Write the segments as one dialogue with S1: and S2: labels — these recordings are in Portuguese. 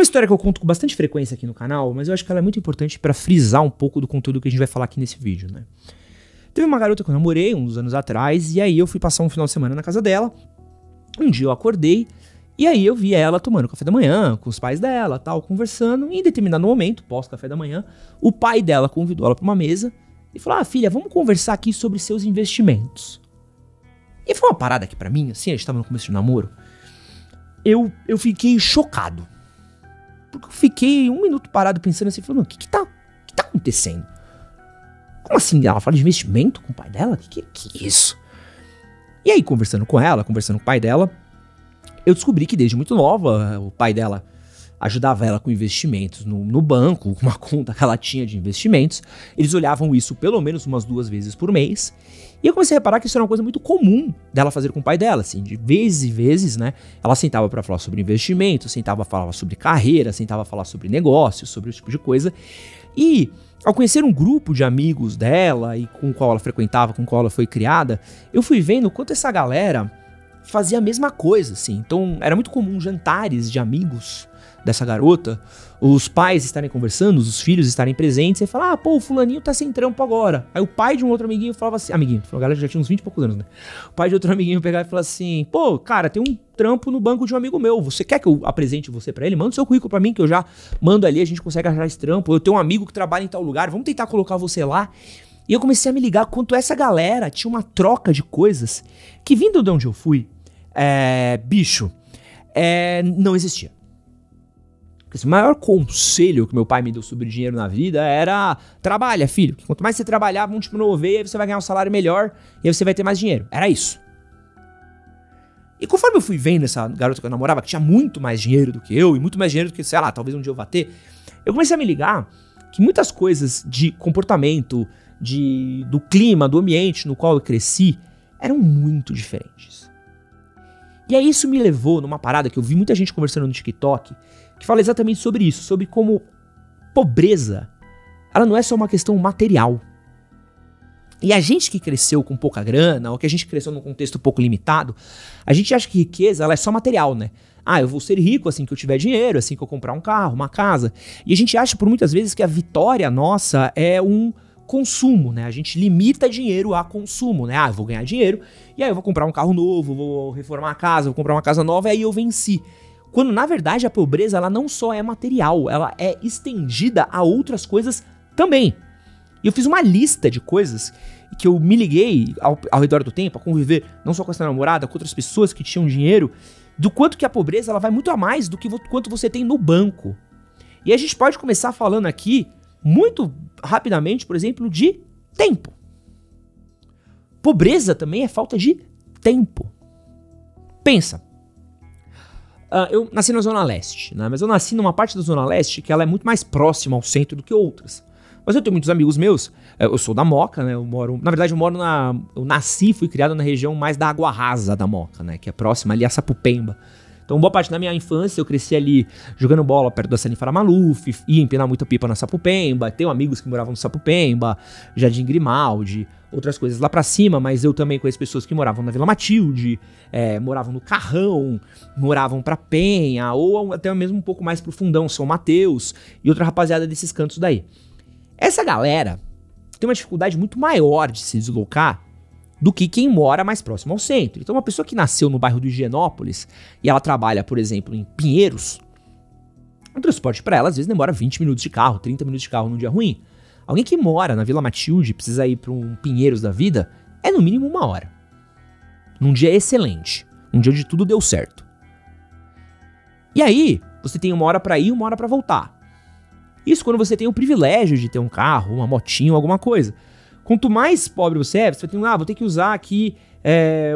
S1: uma história que eu conto com bastante frequência aqui no canal, mas eu acho que ela é muito importante pra frisar um pouco do conteúdo que a gente vai falar aqui nesse vídeo, né? Teve uma garota que eu namorei uns anos atrás, e aí eu fui passar um final de semana na casa dela. Um dia eu acordei, e aí eu vi ela tomando café da manhã com os pais dela, tal, conversando. E em determinado momento, pós-café da manhã, o pai dela convidou ela pra uma mesa e falou: ah, filha, vamos conversar aqui sobre seus investimentos. E foi uma parada que pra mim, assim, a gente tava no começo do namoro, eu fiquei chocado. Porque eu fiquei um minuto parado pensando assim, falando, o que tá acontecendo? Como assim? Ela fala de investimento com o pai dela? Que é isso? E aí, conversando com ela, conversando com o pai dela, eu descobri que desde muito nova, o pai dela ajudava ela com investimentos no banco, com uma conta que ela tinha de investimentos. Eles olhavam isso pelo menos umas 2 vezes por mês. E eu comecei a reparar que isso era uma coisa muito comum dela fazer com o pai dela, assim, de vezes e vezes, né? Ela sentava pra falar sobre investimento, sentava a falar sobre carreira, sentava a falar sobre negócios, sobre esse tipo de coisa. E ao conhecer um grupo de amigos dela e com o qual ela frequentava, com o qual ela foi criada, eu fui vendo o quanto essa galera fazia a mesma coisa, assim. Então era muito comum jantares de amigos dessa garota, os pais estarem conversando, os filhos estarem presentes, e falar, ah, pô, o fulaninho tá sem trampo agora. Aí o pai de um outro amiguinho falava assim, a galera já tinha uns 20 e poucos anos, né? O pai de outro amiguinho pegava e falava assim, pô, cara, tem um trampo no banco de um amigo meu, você quer que eu apresente você pra ele? Manda o seu currículo pra mim, que eu já mando ali, a gente consegue achar esse trampo, eu tenho um amigo que trabalha em tal lugar, vamos tentar colocar você lá. E eu comecei a me ligar quanto essa galera tinha uma troca de coisas que, vindo de onde eu fui, não existia. O maior conselho que meu pai me deu sobre dinheiro na vida era: trabalha, filho. Quanto mais você trabalhar, vão te promover, e aí você vai ganhar um salário melhor, e aí você vai ter mais dinheiro. Era isso. E conforme eu fui vendo essa garota que eu namorava, que tinha muito mais dinheiro do que eu, e muito mais dinheiro do que, sei lá, talvez um dia eu vá ter, eu comecei a me ligar que muitas coisas de comportamento, do clima, do ambiente no qual eu cresci, eram muito diferentes. E aí isso me levou numa parada que eu vi muita gente conversando no TikTok, que fala exatamente sobre isso, sobre como pobreza, ela não é só uma questão material. E a gente que cresceu com pouca grana, ou que a gente cresceu num contexto pouco limitado, a gente acha que riqueza, ela é só material, né? Ah, eu vou ser rico assim que eu tiver dinheiro, assim que eu comprar um carro, uma casa. E a gente acha por muitas vezes que a vitória nossa é um consumo, né? A gente limita dinheiro a consumo, né? Ah, eu vou ganhar dinheiro, e aí eu vou comprar um carro novo, vou reformar a casa, vou comprar uma casa nova, e aí eu venci. Quando, na verdade, a pobreza, ela não só é material, ela é estendida a outras coisas também. E eu fiz uma lista de coisas que eu me liguei ao redor do tempo, a conviver não só com essa namorada, com outras pessoas que tinham dinheiro, do quanto que a pobreza, ela vai muito a mais do que quanto você tem no banco. E a gente pode começar falando aqui, muito rapidamente, por exemplo, de tempo. Pobreza também é falta de tempo. Pensa. Eu nasci na Zona Leste, né? Mas eu nasci numa parte da Zona Leste que ela é muito mais próxima ao centro do que outras. Mas eu tenho muitos amigos meus, eu sou da Moca, né? Eu nasci e fui criado na região mais da Água Rasa da Moca, né? Que é próxima ali a Sapopemba. Então, boa parte da minha infância eu cresci ali jogando bola perto da Sanifara Maluf, ia empinar muita pipa na Sapopemba, tenho amigos que moravam no Sapopemba, Jardim Grimaldi, outras coisas lá pra cima, mas eu também conheço pessoas que moravam na Vila Matilde, moravam no Carrão, moravam pra Penha, ou até mesmo um pouco mais pro Fundão, São Mateus, e outra rapaziada desses cantos daí. Essa galera tem uma dificuldade muito maior de se deslocar do que quem mora mais próximo ao centro. Então uma pessoa que nasceu no bairro do Higienópolis e ela trabalha, por exemplo, em Pinheiros, o transporte para ela às vezes demora 20 minutos de carro, 30 minutos de carro num dia ruim. Alguém que mora na Vila Matilde e precisa ir para um Pinheiros da vida, é no mínimo 1 hora. Num dia excelente, um dia onde tudo deu certo. E aí, você tem 1 hora para ir e 1 hora para voltar. Isso quando você tem o privilégio de ter um carro, uma motinha, alguma coisa. Quanto mais pobre você é, você tem, vou ter que usar aqui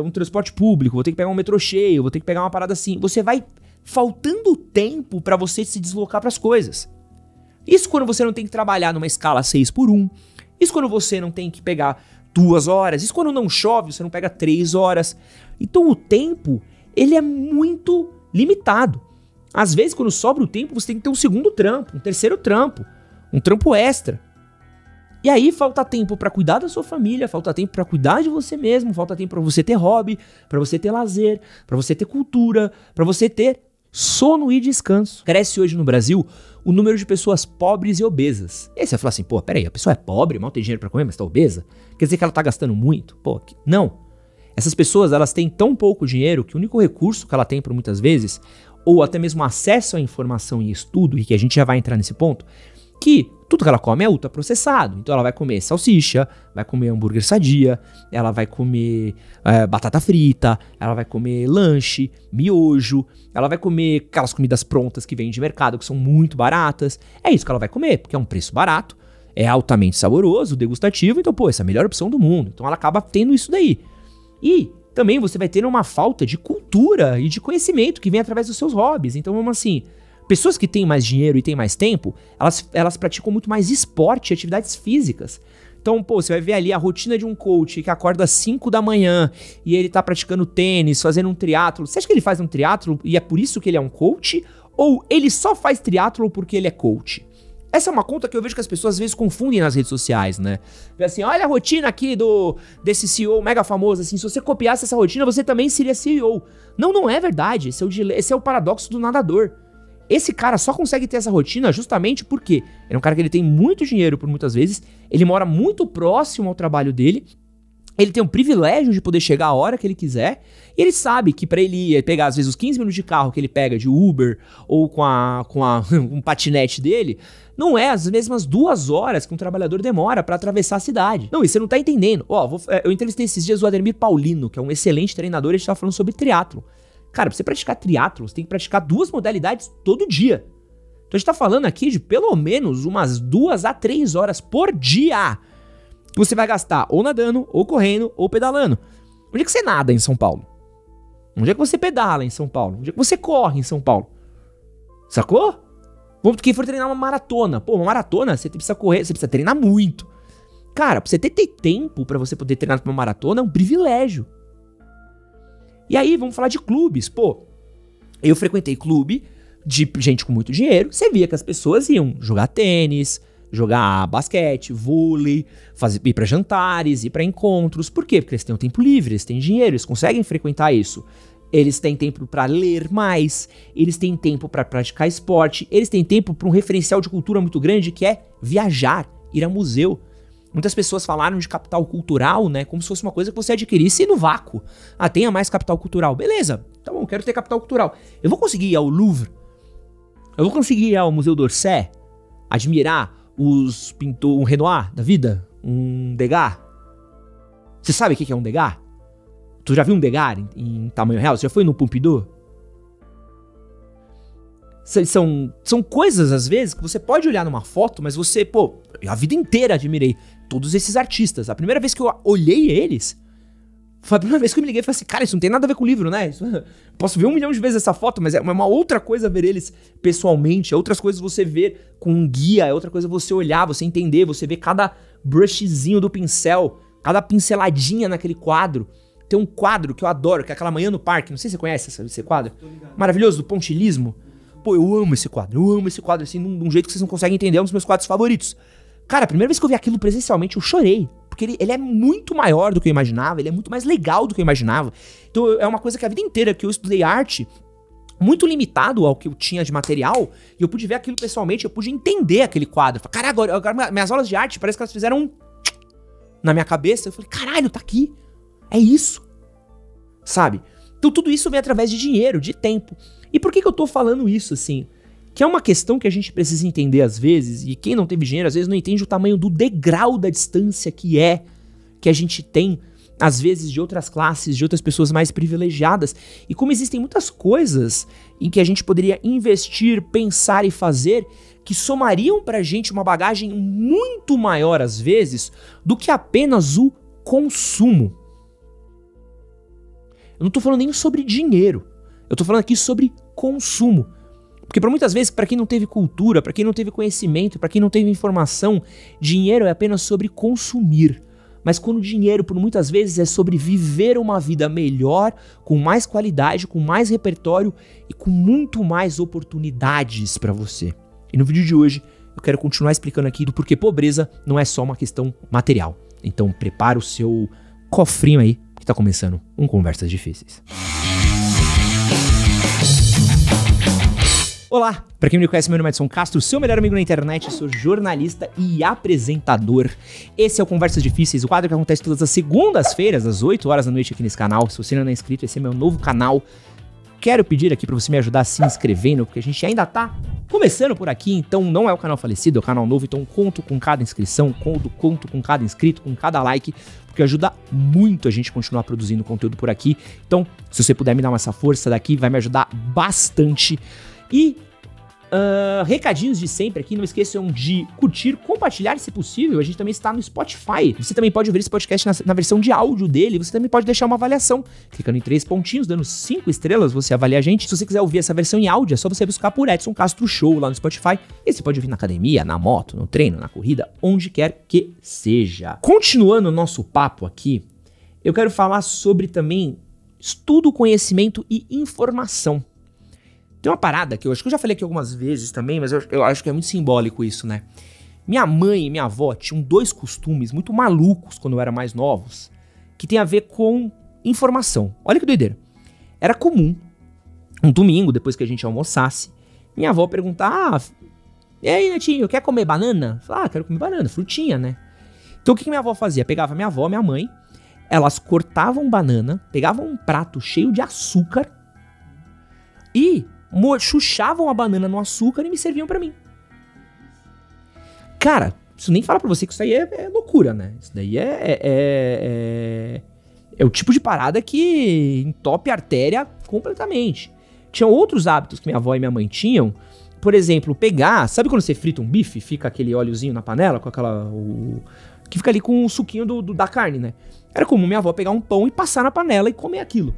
S1: um transporte público, vou ter que pegar um metrô cheio, vou ter que pegar uma parada assim. Você vai faltando tempo pra você se deslocar pras coisas. Isso quando você não tem que trabalhar numa escala 6x1. Isso quando você não tem que pegar 2 horas. Isso quando não chove, você não pega 3 horas. Então o tempo, ele é muito limitado. Às vezes, quando sobra o tempo, você tem que ter um segundo trampo, um terceiro trampo, um trampo extra. E aí falta tempo pra cuidar da sua família, falta tempo pra cuidar de você mesmo, falta tempo pra você ter hobby, pra você ter lazer, pra você ter cultura, pra você ter sono e descanso. Cresce hoje no Brasil o número de pessoas pobres e obesas. E aí você vai falar assim, pô, peraí, a pessoa é pobre, mal tem dinheiro pra comer, mas tá obesa? Quer dizer que ela tá gastando muito? Pô, não. Essas pessoas, elas têm tão pouco dinheiro que o único recurso que ela tem por muitas vezes, ou até mesmo acesso à informação e estudo, e que a gente já vai entrar nesse ponto, que tudo que ela come é ultraprocessado. Então ela vai comer salsicha, vai comer hambúrguer sadia, ela vai comer batata frita, ela vai comer lanche, miojo, ela vai comer aquelas comidas prontas que vêm de mercado, que são muito baratas. É isso que ela vai comer, porque é um preço barato, é altamente saboroso, degustativo, então, pô, essa é a melhor opção do mundo. Então ela acaba tendo isso daí. E também você vai ter uma falta de cultura e de conhecimento que vem através dos seus hobbies. Então, vamos assim, pessoas que têm mais dinheiro e têm mais tempo, elas praticam muito mais esporte e atividades físicas. Então, pô, você vai ver ali a rotina de um coach que acorda às 5 da manhã e ele tá praticando tênis, fazendo um triatlo. Você acha que ele faz um triatlo e é por isso que ele é um coach? Ou ele só faz triatlo porque ele é coach? Essa é uma conta que eu vejo que as pessoas às vezes confundem nas redes sociais, né? Vê assim, olha a rotina aqui desse CEO mega famoso, assim, se você copiasse essa rotina, você também seria CEO. Não, não é verdade, esse é o paradoxo do nadador. Esse cara só consegue ter essa rotina justamente porque ele é um cara que ele tem muito dinheiro por muitas vezes, ele mora muito próximo ao trabalho dele, ele tem o privilégio de poder chegar a hora que ele quiser, e ele sabe que pra ele pegar às vezes os 15 minutos de carro que ele pega de Uber ou com um patinete dele, não é as mesmas 2 horas que um trabalhador demora pra atravessar a cidade. Não, e você não tá entendendo. Ó, eu entrevistei esses dias o Ademir Paulino, que é um excelente treinador, e a gente tava falando sobre triatlo. Cara, pra você praticar triatlo, você tem que praticar 2 modalidades todo dia. Então a gente tá falando aqui de pelo menos umas 2 a 3 horas por dia que você vai gastar ou nadando, ou correndo, ou pedalando. Onde é que você nada em São Paulo? Onde é que você pedala em São Paulo? Onde é que você corre em São Paulo? Sacou? Vamos quem for treinar uma maratona. Pô, uma maratona, você precisa correr, você precisa treinar muito. Cara, pra você ter tempo pra você poder treinar pra uma maratona é um privilégio. E aí, vamos falar de clubes. Pô, eu frequentei clube de gente com muito dinheiro. Você via que as pessoas iam jogar tênis, jogar basquete, vôlei, ir pra jantares, ir pra encontros. Por quê? Porque eles têm um tempo livre, eles têm dinheiro, eles conseguem frequentar isso. Eles têm tempo pra ler mais, eles têm tempo pra praticar esporte, eles têm tempo pra um referencial de cultura muito grande que é viajar, ir a museu. Muitas pessoas falaram de capital cultural, né, como se fosse uma coisa que você adquirisse no vácuo. Ah, tenha mais capital cultural. Beleza, tá bom, quero ter capital cultural. Eu vou conseguir ir ao Louvre? Eu vou conseguir ir ao Museu d'Orsay? Admirar os pintores, um Renoir da vida? Um Degas? Você sabe o que é um Degas? Tu já viu um Degas em tamanho real? Você já foi no Pompidou? São coisas, às vezes, que você pode olhar numa foto, mas você, pô, a vida inteira admirei todos esses artistas. A primeira vez que eu olhei eles, foi a primeira vez que eu me liguei e falei assim, cara, isso não tem nada a ver com o livro, né? Posso ver 1 milhão de vezes essa foto, mas é uma outra coisa ver eles pessoalmente, é outras coisas você ver com um guia, é outra coisa você olhar, você entender, você ver cada brushzinho do pincel, cada pinceladinha naquele quadro. Tem um quadro que eu adoro, que é aquela Manhã no Parque, não sei se você conhece esse quadro. Maravilhoso, do pontilhismo. Pô, eu amo esse quadro, assim, de um jeito que vocês não conseguem entender, é um dos meus quadros favoritos. Cara, a primeira vez que eu vi aquilo presencialmente, eu chorei. Porque ele é muito maior do que eu imaginava, ele é muito mais legal do que eu imaginava. Então é uma coisa que a vida inteira que eu estudei arte, muito limitado ao que eu tinha de material, e eu pude ver aquilo pessoalmente, eu pude entender aquele quadro. Cara, agora minhas aulas de arte parece que elas fizeram um na minha cabeça. Eu falei, caralho, tá aqui. É isso. Sabe? Então tudo isso vem através de dinheiro, de tempo. E por que eu tô falando isso, assim? Que é uma questão que a gente precisa entender às vezes, e quem não teve dinheiro às vezes não entende o tamanho do degrau da distância que a gente tem, às vezes, de outras classes, de outras pessoas mais privilegiadas. E como existem muitas coisas em que a gente poderia investir, pensar e fazer que somariam pra gente uma bagagem muito maior, às vezes, do que apenas o consumo. Eu não tô falando nem sobre dinheiro, eu tô falando aqui sobre consumo. Porque para muitas vezes, para quem não teve cultura, para quem não teve conhecimento, para quem não teve informação, dinheiro é apenas sobre consumir. Mas quando o dinheiro, por muitas vezes, é sobre viver uma vida melhor, com mais qualidade, com mais repertório e com muito mais oportunidades para você. E no vídeo de hoje, eu quero continuar explicando aqui do porquê pobreza não é só uma questão material. Então prepara o seu cofrinho aí, que tá começando um Conversas Difíceis. Olá, pra quem não me conhece, meu nome é Edson Castro, seu melhor amigo na internet, sou jornalista e apresentador. Esse é o Conversas Difíceis, o quadro que acontece todas as segundas-feiras, às 8 horas da noite aqui nesse canal. Se você não é inscrito, esse é meu novo canal. Quero pedir aqui pra você me ajudar se inscrevendo, porque a gente ainda tá começando por aqui, então não é o canal falecido, é o canal novo, então conto com cada inscrição, conto com cada inscrito, com cada like, porque ajuda muito a gente continuar produzindo conteúdo por aqui. Então, se você puder me dar essa força daqui, vai me ajudar bastante. E recadinhos de sempre aqui, não esqueçam de curtir, compartilhar se possível. A gente também está no Spotify. Você também pode ouvir esse podcast na versão de áudio dele. Você também pode deixar uma avaliação, clicando em 3 pontinhos, dando 5 estrelas, você avalia a gente. Se você quiser ouvir essa versão em áudio, é só você buscar por Edson Castro Show lá no Spotify. E você pode ouvir na academia, na moto, no treino, na corrida, onde quer que seja. Continuando o nosso papo aqui, eu quero falar sobre também estudo, conhecimento e informação. Tem uma parada que eu acho que eu já falei aqui algumas vezes também, mas eu acho que é muito simbólico isso, né? Minha mãe e minha avó tinham 2 costumes muito malucos quando eu era mais novos, que tem a ver com informação. Olha que doideira. Era comum, um domingo, depois que a gente almoçasse, minha avó perguntar: e aí, netinho, quer comer banana? Eu falava, quero comer banana, frutinha, né? Então o que minha avó fazia? Pegava minha avó, minha mãe, elas cortavam banana, pegavam um prato cheio de açúcar e chuchavam a banana no açúcar e me serviam pra mim. Cara, isso nem fala pra você que isso aí é loucura, né? Isso daí é o tipo de parada que entope a artéria completamente. Tinha outros hábitos que minha avó e minha mãe tinham. Por exemplo, pegar... Sabe quando você frita um bife? Fica aquele óleozinho na panela com aquela... que fica ali com o suquinho da carne, né? Era comum minha avó pegar um pão e passar na panela e comer aquilo.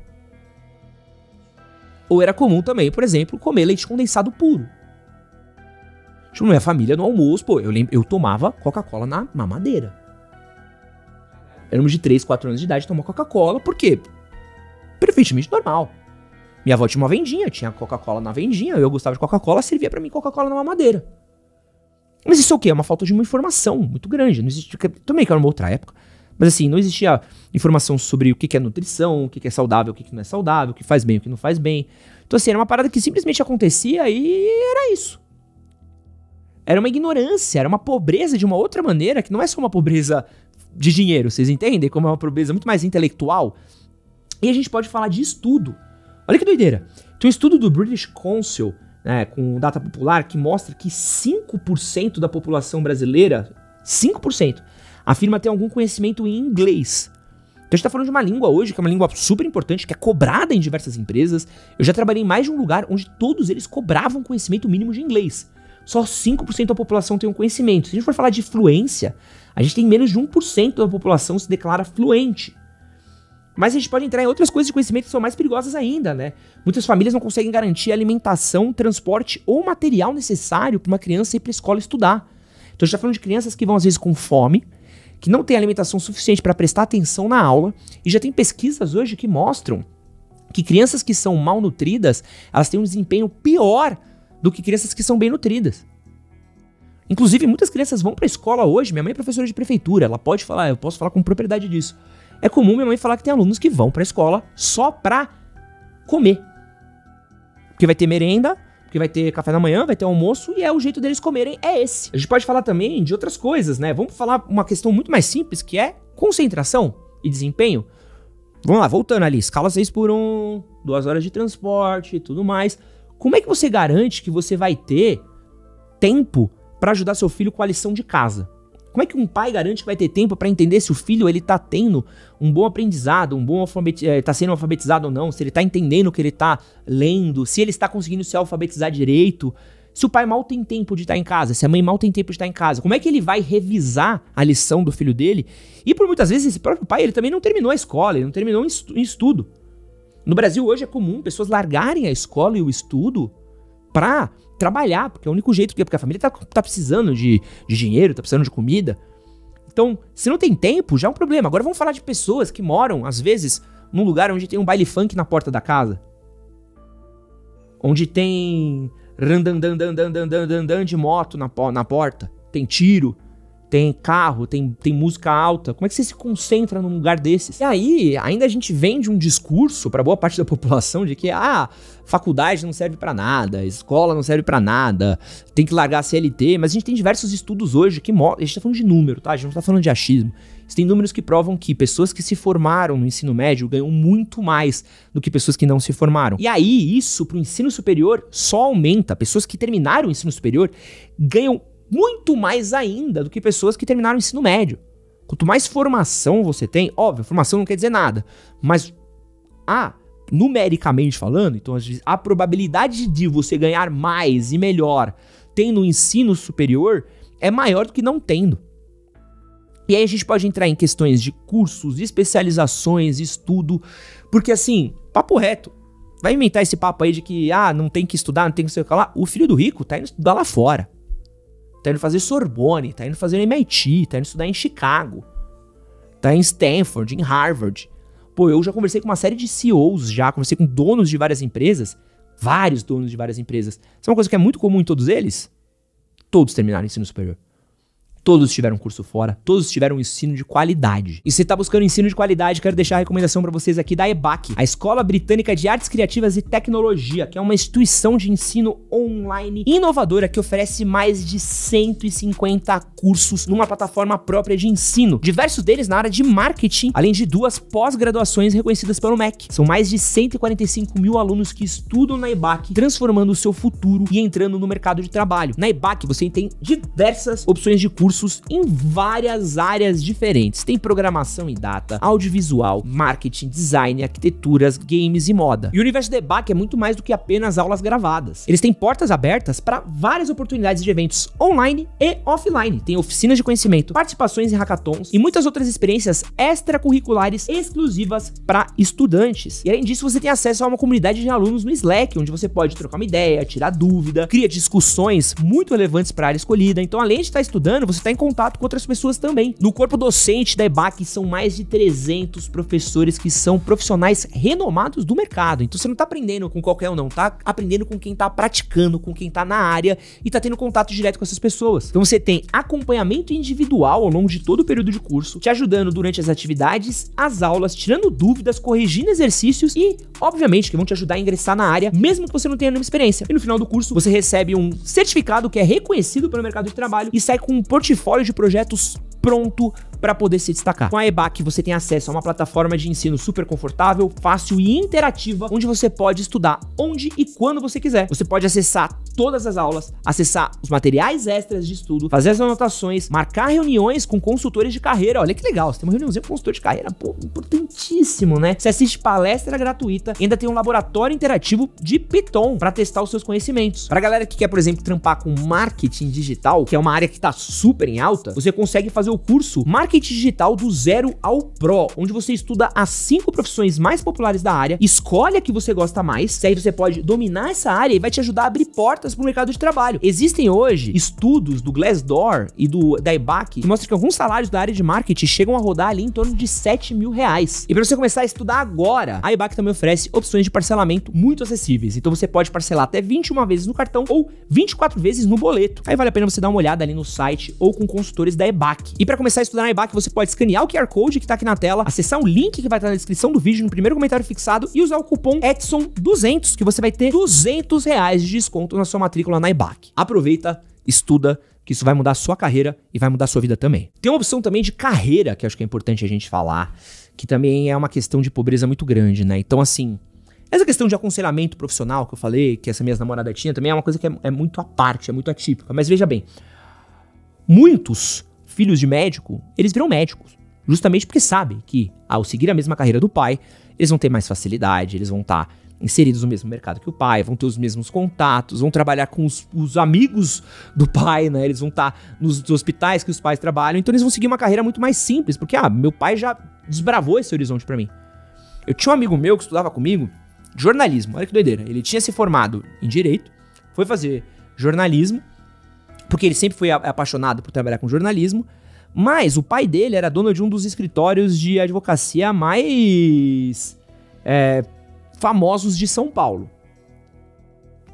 S1: Ou era comum também, por exemplo, comer leite condensado puro. Tipo, na minha família, no almoço, pô, eu tomava Coca-Cola na mamadeira. Éramos de 3, 4 anos de idade, tomava Coca-Cola, por quê? Perfeitamente normal. Minha avó tinha uma vendinha, tinha Coca-Cola na vendinha, eu gostava de Coca-Cola, servia pra mim Coca-Cola na mamadeira. Mas isso é o quê? É uma falta de uma informação muito grande. Não existe, também que era uma outra época. Mas assim, não existia informação sobre o que é nutrição, o que é saudável, o que não é saudável, o que faz bem, o que não faz bem. Então assim, era uma parada que simplesmente acontecia e era isso. Era uma ignorância, era uma pobreza de uma outra maneira, que não é só uma pobreza de dinheiro, vocês entendem? Como é uma pobreza muito mais intelectual. E a gente pode falar de estudo. Olha que doideira. Tem um estudo do British Council, né, com data popular, que mostra que 5% da população brasileira, 5%, afirma ter algum conhecimento em inglês. Então a gente tá falando de uma língua hoje, que é uma língua super importante, que é cobrada em diversas empresas. Eu já trabalhei em mais de um lugar onde todos eles cobravam conhecimento mínimo de inglês. Só 5% da população tem um conhecimento. Se a gente for falar de fluência, a gente tem menos de 1% da população se declara fluente. Mas a gente pode entrar em outras coisas de conhecimento que são mais perigosas ainda, né? Muitas famílias não conseguem garantir alimentação, transporte ou material necessário para uma criança ir para a escola estudar. Então a gente tá falando de crianças que vão às vezes com fome, que não têm alimentação suficiente para prestar atenção na aula, e já tem pesquisas hoje que mostram que crianças que são mal nutridas, elas têm um desempenho pior do que crianças que são bem nutridas. Inclusive, muitas crianças vão para a escola hoje, minha mãe é professora de prefeitura, ela pode falar, eu posso falar com propriedade disso. É comum minha mãe falar que tem alunos que vão para a escola só para comer. Porque vai ter merenda, porque vai ter café da manhã, vai ter almoço, e o jeito deles comerem é esse. A gente pode falar também de outras coisas, né? Vamos falar uma questão muito mais simples, que é concentração e desempenho. Vamos lá, voltando ali, escala 6x1, 2 horas de transporte e tudo mais. Como é que você garante que você vai ter tempo para ajudar seu filho com a lição de casa? Como é que um pai garante que vai ter tempo para entender se o filho ele tá tendo um bom aprendizado, tá sendo alfabetizado ou não, se ele tá entendendo o que ele tá lendo, se ele está conseguindo se alfabetizar direito, se o pai mal tem tempo de estar em casa, se a mãe mal tem tempo de estar em casa, como é que ele vai revisar a lição do filho dele? E por muitas vezes esse próprio pai ele também não terminou a escola, ele não terminou em estudo. No Brasil hoje é comum pessoas largarem a escola e o estudo pra trabalhar, porque é o único jeito, porque a família tá precisando de dinheiro, tá precisando de comida. Então, se não tem tempo, já é um problema. Agora vamos falar de pessoas que moram, às vezes, num lugar onde tem um baile funk na porta da casa. Onde tem randandandandandandandan de moto na porta. Tem tiro. tem carro, tem música alta. Como é que você se concentra num lugar desses? E aí, ainda a gente vende um discurso pra boa parte da população de que, faculdade não serve pra nada, escola não serve pra nada, tem que largar a CLT, mas a gente tem diversos estudos hoje que mostram, a gente tá falando de número, tá? A gente não tá falando de achismo. Tem números que provam que pessoas que se formaram no ensino médio ganham muito mais do que pessoas que não se formaram. E aí, isso pro ensino superior só aumenta. Pessoas que terminaram o ensino superior ganham muito mais ainda do que pessoas que terminaram o ensino médio. Quanto mais formação você tem, óbvio, formação não quer dizer nada, mas numericamente falando, então a probabilidade de você ganhar mais e melhor tendo o ensino superior é maior do que não tendo. E aí a gente pode entrar em questões de cursos, especializações, estudo, porque assim, papo reto, vai inventar esse papo aí de que, não tem que estudar, não tem que sei o que lá. O filho do rico tá indo estudar lá fora. Tá indo fazer Sorbonne, tá indo fazer MIT, tá indo estudar em Chicago, tá em Stanford, em Harvard. Pô, eu já conversei com uma série de CEOs, conversei com donos de várias empresas, vários donos de várias empresas. Sabe uma coisa que é muito comum em todos eles? Todos terminaram o ensino superior. Todos tiveram curso fora, todos tiveram um ensino de qualidade. E se você tá buscando ensino de qualidade, quero deixar a recomendação pra vocês aqui da EBAC, a Escola Britânica de Artes Criativas e Tecnologia, que é uma instituição de ensino online inovadora que oferece mais de 150 cursos numa plataforma própria de ensino. Diversos deles na área de marketing, além de 2 pós-graduações reconhecidas pelo MEC. São mais de 145 mil alunos que estudam na EBAC, transformando o seu futuro e entrando no mercado de trabalho. Na EBAC você tem diversas opções de cursos em várias áreas diferentes. Tem programação e data, audiovisual, marketing, design, arquiteturas, games e moda. E o universo da EBAC é muito mais do que apenas aulas gravadas. Eles têm portas abertas para várias oportunidades de eventos online e offline. Tem oficinas de conhecimento, participações em hackathons e muitas outras experiências extracurriculares exclusivas para estudantes. E além disso, você tem acesso a uma comunidade de alunos no Slack, onde você pode trocar uma ideia, tirar dúvida, cria discussões muito relevantes para a área escolhida. Então, além de estar estudando, você está em contato com outras pessoas também. No corpo docente da EBAC são mais de 300 professores que são profissionais renomados do mercado. Então você não tá aprendendo com qualquer um não, tá aprendendo com quem tá praticando, com quem tá na área e tá tendo contato direto com essas pessoas. Então você tem acompanhamento individual ao longo de todo o período de curso, te ajudando durante as atividades, as aulas, tirando dúvidas, corrigindo exercícios e, obviamente, que vão te ajudar a ingressar na área, mesmo que você não tenha nenhuma experiência. E no final do curso, você recebe um certificado que é reconhecido pelo mercado de trabalho e sai com um portfólio de projetos pronto para poder se destacar. Com a EBAC você tem acesso a uma plataforma de ensino super confortável, fácil e interativa, onde você pode estudar onde e quando você quiser. Você pode acessar todas as aulas, acessar os materiais extras de estudo, fazer as anotações, marcar reuniões com consultores de carreira. Olha que legal, você tem uma reuniãozinha com consultor de carreira, pô, importantíssimo, né? Você assiste palestra gratuita, ainda tem um laboratório interativo de Python para testar os seus conhecimentos. Pra galera que quer, por exemplo, trampar com marketing digital, que é uma área que tá super em alta, você consegue fazer o curso Marketing Digital do Zero ao Pro, onde você estuda as 5 profissões mais populares da área, escolhe a que você gosta mais, e aí você pode dominar essa área e vai te ajudar a abrir portas pro mercado de trabalho. Existem hoje estudos do Glassdoor e da EBAC que mostram que alguns salários da área de marketing chegam a rodar ali em torno de R$7 mil. E para você começar a estudar agora, a EBAC também oferece opções de parcelamento muito acessíveis. Então você pode parcelar até 21 vezes no cartão ou 24 vezes no boleto. Aí vale a pena você dar uma olhada ali no site ou com consultores da EBAC. E para começar a estudar na EBAC, você pode escanear o QR Code que tá aqui na tela, acessar o link que vai estar na descrição do vídeo, no primeiro comentário fixado, e usar o cupom EDSON200, que você vai ter R$200 de desconto na sua matrícula na EBAC. Aproveita, estuda, que isso vai mudar a sua carreira e vai mudar a sua vida também. Tem uma opção também de carreira, que eu acho que é importante a gente falar, que também é uma questão de pobreza muito grande, né? Então, assim, essa questão de aconselhamento profissional que eu falei, que essa minha namorada tinha, também é uma coisa que é muito à parte, é muito atípica. Mas veja bem, muitos filhos de médico, eles viram médicos, justamente porque sabem que, ao seguir a mesma carreira do pai, eles vão ter mais facilidade, eles vão estar inseridos no mesmo mercado que o pai, vão ter os mesmos contatos, vão trabalhar com os amigos do pai, né? Eles vão estar nos hospitais que os pais trabalham, então eles vão seguir uma carreira muito mais simples, porque, meu pai já desbravou esse horizonte pra mim. Eu tinha um amigo meu que estudava comigo jornalismo, olha que doideira, ele tinha se formado em Direito, foi fazer jornalismo, porque ele sempre foi apaixonado por trabalhar com jornalismo, mas o pai dele era dono de um dos escritórios de advocacia mais famosos de São Paulo.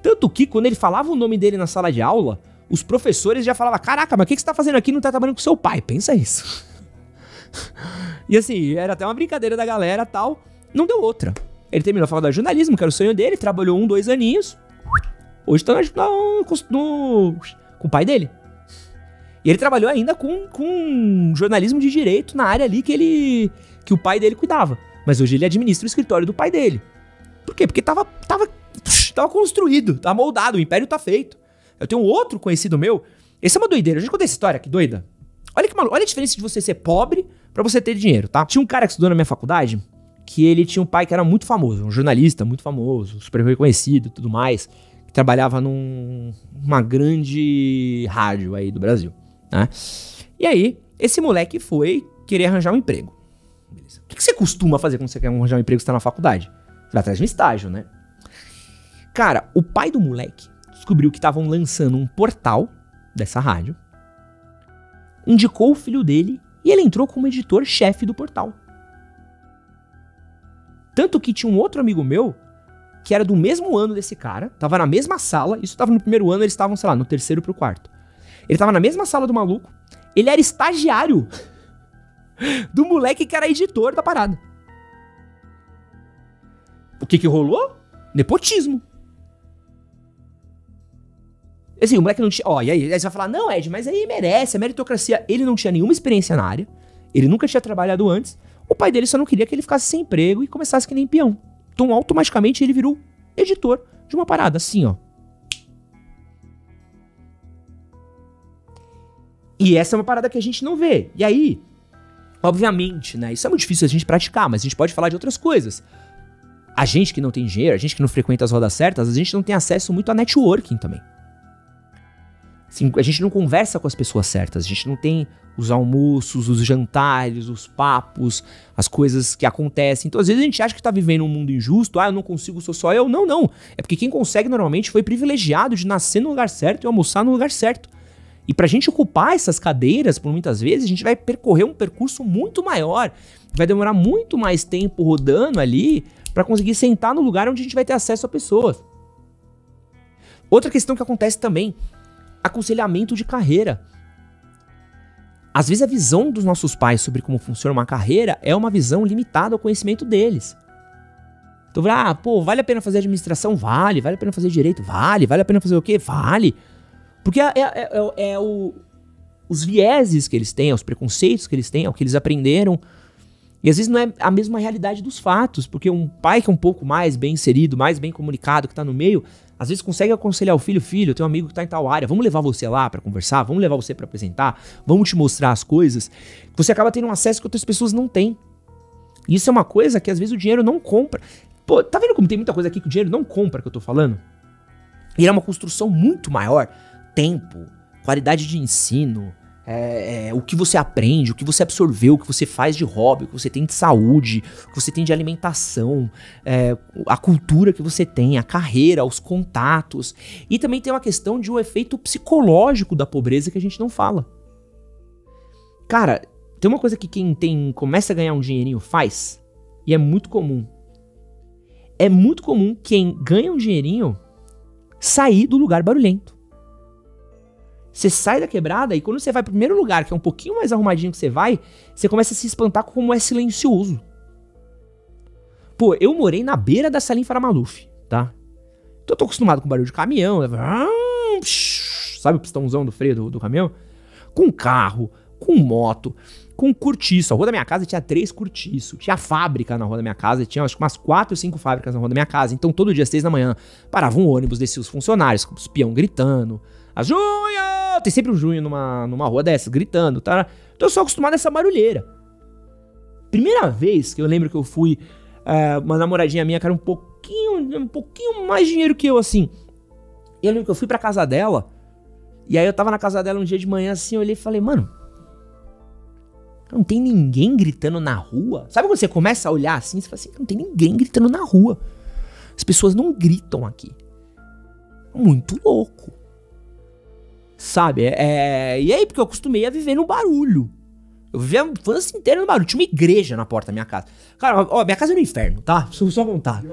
S1: Tanto que, quando ele falava o nome dele na sala de aula, os professores já falavam, caraca, mas o que você tá fazendo aqui? Não tá trabalhando com seu pai, pensa isso. E assim, era até uma brincadeira da galera e tal, não deu outra. Ele terminou a faculdade de jornalismo, que era o sonho dele, trabalhou 1, 2 aninhos, hoje tá com o pai dele. E ele trabalhou ainda com jornalismo de direito na área ali que o pai dele cuidava. Mas hoje ele administra o escritório do pai dele. Por quê? Porque tava construído, tava moldado, o império tá feito. Eu tenho um outro conhecido meu, esse é uma doideira, eu já contei essa história, que doida. Olha que maluco, olha a diferença de você ser pobre pra você ter dinheiro, tá? Tinha um cara que estudou na minha faculdade, que ele tinha um pai que era muito famoso, um jornalista muito famoso, super reconhecido e tudo mais, que trabalhava numa grande rádio aí do Brasil, né? E aí, esse moleque foi querer arranjar um emprego. Beleza. O que você costuma fazer quando você quer arranjar um emprego e você tá na faculdade? Você vai atrás de um estágio, né? Cara, o pai do moleque descobriu que estavam lançando um portal dessa rádio, indicou o filho dele e ele entrou como editor-chefe do portal. Tanto que tinha um outro amigo meu, que era do mesmo ano desse cara, tava na mesma sala, isso tava no primeiro ano, eles estavam, sei lá, no terceiro pro quarto. Ele tava na mesma sala do maluco, ele era estagiário do moleque que era editor da parada. O que rolou? Nepotismo. Assim, o moleque não tinha... Ó, e aí você vai falar, não, Ed, mas aí merece, é meritocracia. Ele não tinha nenhuma experiência na área, ele nunca tinha trabalhado antes, o pai dele só não queria que ele ficasse sem emprego e começasse que nem peão. Então, automaticamente, ele virou editor de uma parada, assim, ó. E essa é uma parada que a gente não vê. E aí, obviamente, né, isso é muito difícil a gente praticar, mas a gente pode falar de outras coisas. A gente que não tem dinheiro, a gente que não frequenta as rodas certas, a gente não tem acesso muito a networking também. Assim, a gente não conversa com as pessoas certas, a gente não tem os almoços, os jantares, os papos, as coisas que acontecem. Então, às vezes a gente acha que tá vivendo um mundo injusto, eu não consigo, sou só eu. Não, não. É porque quem consegue normalmente foi privilegiado de nascer no lugar certo e almoçar no lugar certo. E pra gente ocupar essas cadeiras, por muitas vezes, a gente vai percorrer um percurso muito maior, vai demorar muito mais tempo rodando ali pra conseguir sentar no lugar onde a gente vai ter acesso a pessoas. Outra questão que acontece também, aconselhamento de carreira. Às vezes a visão dos nossos pais sobre como funciona uma carreira é uma visão limitada ao conhecimento deles. Então, vale a pena fazer administração? Vale a pena fazer direito? Vale a pena fazer o quê? Vale. Porque os vieses que eles têm, os preconceitos que eles têm, é o que eles aprenderam. E às vezes não é a mesma realidade dos fatos, porque um pai que é um pouco mais bem inserido, mais bem comunicado, que tá no meio, às vezes consegue aconselhar o filho, eu tenho um amigo que tá em tal área, vamos levar você lá pra conversar, vamos levar você pra apresentar, vamos te mostrar as coisas. Você acaba tendo um acesso que outras pessoas não têm. E isso é uma coisa que às vezes o dinheiro não compra. Pô, tá vendo como tem muita coisa aqui que o dinheiro não compra, que eu tô falando? E é uma construção muito maior. Tempo, qualidade de ensino, o que você aprende, o que você absorveu, o que você faz de hobby, o que você tem de saúde, o que você tem de alimentação, a cultura que você tem, a carreira, os contatos. E também tem uma questão de um efeito psicológico da pobreza que a gente não fala. Cara, tem uma coisa que quem começa a ganhar um dinheirinho faz, e é muito comum. É muito comum quem ganha um dinheirinho sair do lugar barulhento. Você sai da quebrada e quando você vai pro primeiro lugar, que é um pouquinho mais arrumadinho que você começa a se espantar com como é silencioso. Pô, eu morei na beira da Salim Faramaluf, tá? Então eu tô acostumado com barulho de caminhão, sabe o pistãozão do freio do caminhão? Com carro, com moto, com cortiço. A rua da minha casa tinha 3 cortiços. Tinha fábrica na rua da minha casa, tinha acho que umas 4 ou 5 fábricas na rua da minha casa. Então todo dia às 6 da manhã parava um ônibus, descia os funcionários, os peão gritando. Junho! Tem sempre um junho numa rua dessas, gritando, tá? Então eu sou acostumado a essa barulheira. Primeira vez que eu lembro que eu fui, uma namoradinha minha que era um pouquinho mais dinheiro que eu, assim. E eu lembro que eu fui pra casa dela, e aí eu tava na casa dela um dia de manhã, assim, eu olhei e falei, mano, não tem ninguém gritando na rua? Sabe quando você começa a olhar assim, você fala assim, não tem ninguém gritando na rua. As pessoas não gritam aqui. Muito louco. Sabe? E aí, porque eu acostumei a viver no barulho. Eu vivia a infância inteira no Barueri. Tinha uma igreja na porta da minha casa. Cara, ó, minha casa era um inferno, tá? Preciso só contar.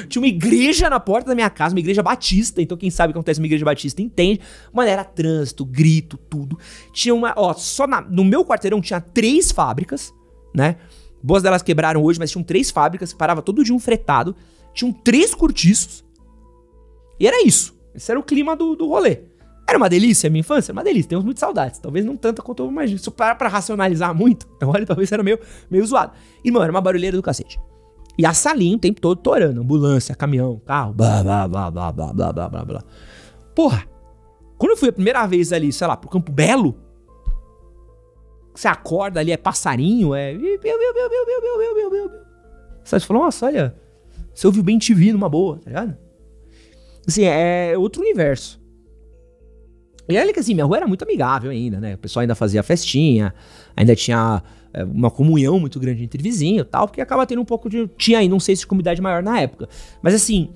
S1: Tinha uma igreja na porta da minha casa, uma igreja batista. Então quem sabe o que acontece numa igreja batista entende. Mano, era trânsito, grito, tudo. Tinha uma... Ó, no meu quarteirão tinha 3 fábricas, né? Boas delas quebraram hoje, mas tinham 3 fábricas que parava todo dia um fretado. Tinham 3 cortiços. E era isso. Esse era o clima do rolê. Era uma delícia a minha infância? Era uma delícia. Temos muitas saudades. Talvez não tanta quanto eu imagino. Se eu parar pra racionalizar muito, olha, talvez era meio zoado. E, mano, era uma barulheira do cacete. E a salinha o tempo todo torando. Ambulância, caminhão, carro, blá, blá, blá, blá, blá, blá, blá, blá, blá. Porra. Quando eu fui a primeira vez ali, sei lá, pro Campo Belo, você acorda ali, é passarinho, é... Você falou, nossa, olha, você ouviu bem TV numa boa, tá ligado? Assim, é outro universo. E olha que assim, minha rua era muito amigável ainda, né? O pessoal ainda fazia festinha, ainda tinha uma comunhão muito grande entre vizinhos e tal, porque acaba tendo um pouco de... Tinha aí, não sei se comunidade maior na época. Mas assim,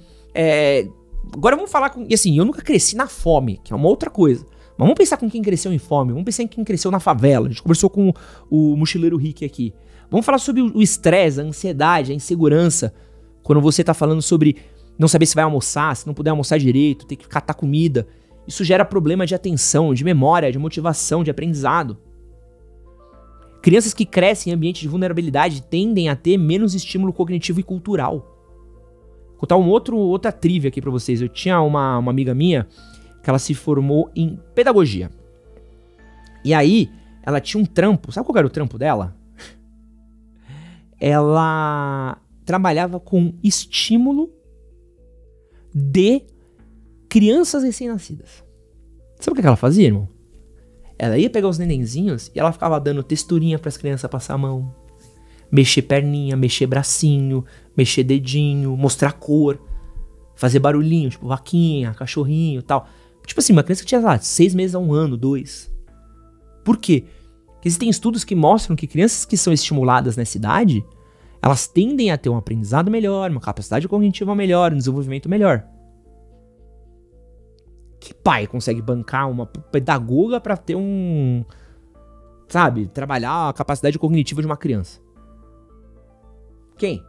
S1: agora vamos falar com... E assim, eu nunca cresci na fome, que é uma outra coisa. Mas vamos pensar com quem cresceu em fome, vamos pensar em quem cresceu na favela. A gente conversou com o mochileiro Rick aqui. Vamos falar sobre o estresse, a ansiedade, a insegurança. Quando você tá falando sobre não saber se vai almoçar, se não puder almoçar direito, ter que catar comida. Isso gera problema de atenção, de memória, de motivação, de aprendizado. Crianças que crescem em ambiente de vulnerabilidade tendem a ter menos estímulo cognitivo e cultural. Vou contar outra trivia aqui pra vocês. Eu tinha uma amiga minha que ela se formou em pedagogia. E aí, ela tinha um trampo. Sabe qual era o trampo dela? Ela trabalhava com estímulo de crianças recém-nascidas. Sabe o que ela fazia, irmão? Ela ia pegar os nenenzinhos e ela ficava dando texturinha pras crianças passar a mão. Mexer perninha, mexer bracinho, mexer dedinho, mostrar cor. Fazer barulhinho, tipo vaquinha, cachorrinho e tal. Tipo assim, uma criança que tinha lá 6 meses a 1 ano, 2. Por quê? Porque existem estudos que mostram que crianças que são estimuladas nessa idade, elas tendem a ter um aprendizado melhor, uma capacidade cognitiva melhor, um desenvolvimento melhor. Que pai consegue bancar uma pedagoga pra ter sabe, trabalhar a capacidade cognitiva de uma criança? Quem?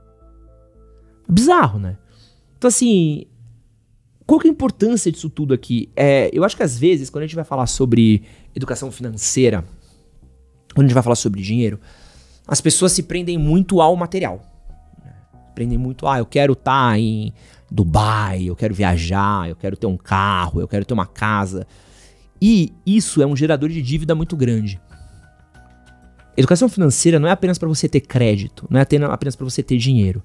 S1: Bizarro, né? Então assim, qual que é a importância disso tudo aqui? Eu acho que às vezes, quando a gente vai falar sobre educação financeira, quando a gente vai falar sobre dinheiro, as pessoas se prendem muito ao material. Prendem muito, eu quero estar em Dubai, eu quero viajar, eu quero ter um carro, eu quero ter uma casa. E isso é um gerador de dívida muito grande. Educação financeira não é apenas para você ter crédito, não é apenas para você ter dinheiro.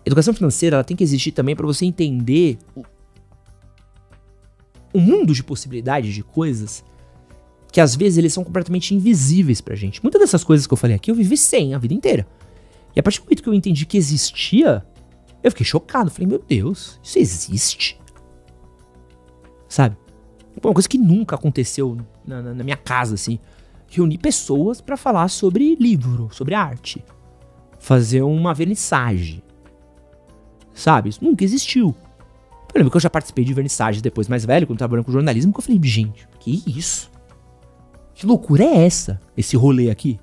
S1: Educação financeira ela tem que existir também para você entender o mundo de possibilidades de coisas que às vezes eles são completamente invisíveis pra gente. Muitas dessas coisas que eu falei aqui eu vivi sem a vida inteira. E a partir do momento que eu entendi que existia, eu fiquei chocado. Falei, meu Deus, isso existe? Sabe? Uma coisa que nunca aconteceu na minha casa, assim. Reunir pessoas pra falar sobre livro, sobre arte. Fazer uma vernissage. Sabe? Isso nunca existiu. Eu lembro que eu já participei de vernissagens depois mais velho, quando eu trabalhando com jornalismo, que eu falei, gente, que isso? Que loucura é essa? Esse rolê aqui?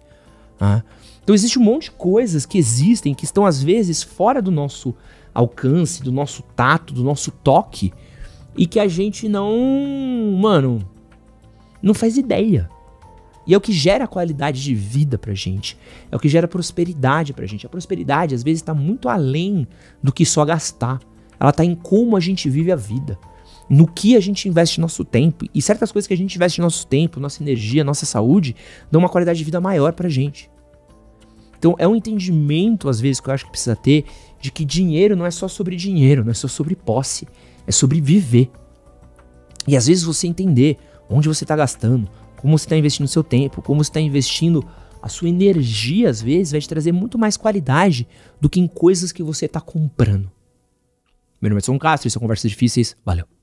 S1: Então existe um monte de coisas que existem, que estão às vezes fora do nosso alcance, do nosso tato, do nosso toque, e que a gente não faz ideia. E é o que gera qualidade de vida pra gente. É o que gera prosperidade pra gente. A prosperidade às vezes tá muito além do que só gastar. Ela tá em como a gente vive a vida. No que a gente investe nosso tempo. E certas coisas que a gente investe nosso tempo, nossa energia, nossa saúde, dão uma qualidade de vida maior pra gente. Então é um entendimento, às vezes, que eu acho que precisa ter, de que dinheiro não é só sobre dinheiro, não é só sobre posse, é sobre viver. E às vezes você entender onde você está gastando, como você está investindo o seu tempo, como você está investindo a sua energia, às vezes, vai te trazer muito mais qualidade do que em coisas que você está comprando. Meu nome é Edson Castro, isso é Conversas Difíceis, valeu.